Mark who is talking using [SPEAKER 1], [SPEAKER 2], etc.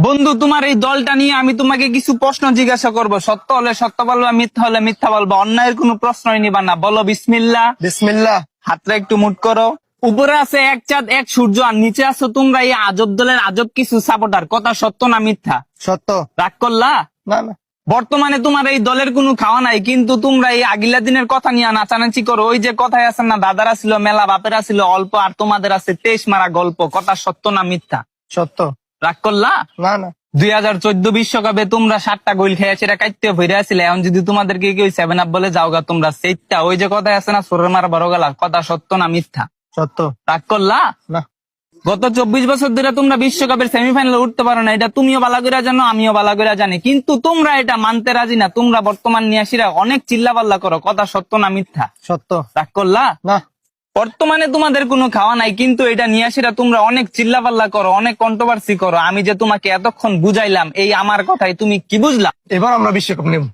[SPEAKER 1] বন্ধু, তোমার এই দলটা নিয়ে আমি তোমাকে কিছু প্রশ্ন জিজ্ঞাসা করব। সত্য হলে সত্য বলবা, মিথ্যা হলে মিথ্যা বলবা। অন্যায়ের কোনো প্রশ্নই নিবা না। বলো বিসমিল্লাহ।
[SPEAKER 2] বিসমিল্লাহ।
[SPEAKER 1] হাতটা একটু মুট করো। উপরে আছে এক চাঁদ এক সূর্য, আর নিচে আছো তোমরা এই আজব দলের আজব কিছু সাপোর্টার। কথা সত্য না মিথ্যা?
[SPEAKER 2] সত্য।
[SPEAKER 1] রাগ করলা?
[SPEAKER 2] না না।
[SPEAKER 1] বর্তমানে তোমার এই দলের কোনো খাওয়া নাই, কিন্তু তোমরা এই আগিলা দিনের কথা নিয়ে নাচানাচি করো। ওই যে কথায় আছে না, দাদারা ছিল মেলা, বাপেরা ছিল অল্প, আর তোমাদের আছে 23 মারা গল্প। কথা সত্য না মিথ্যা?
[SPEAKER 2] সত্য।
[SPEAKER 1] রাগ করলা?
[SPEAKER 2] না না।
[SPEAKER 1] 2014 বিশ্বকাপে তোমরা 7টা গোল খেয়ে সেটা কাটতে ভরে আসলে। এখন যদি তোমাদেরকে কেউ 7 আপ বলে যাওগা, তোমরা সেইটা ওই যে কথায় আছে না, সোরের মারা বড় গেলা। কথা সত্য না মিথ্যা?
[SPEAKER 2] সত্য।
[SPEAKER 1] রাগ করলা?
[SPEAKER 2] না।
[SPEAKER 1] গত 24 বছর ধরে তোমরা বিশ্বকাপের সেমিফাইনালে উঠতে পারো না, এটা তুমিও ভালো করে জানো, আমিও ভালো করে জানি। কিন্তু তোমরা এটা মানতে রাজি না। তোমরা বর্তমান নিয়াসীরা অনেক চিল্লাপাল্লা করো। কথা সত্য না মিথ্যা?
[SPEAKER 2] সত্য।
[SPEAKER 1] রাগ করলা?
[SPEAKER 2] না।
[SPEAKER 1] বর্তমানে তোমাদের কোনো খাওয়া নাই, কিন্তু এটা নিয়াসীরা তোমরা অনেক চিল্লাপাল্লা করো, অনেক কন্ট্রোভার্সি করো। আমি যে তোমাকে এতক্ষণ বুঝাইলাম, এই আমার কথাই তুমি কি বুঝলা?
[SPEAKER 2] এবার আমরা বিশ্বকাপ নেব।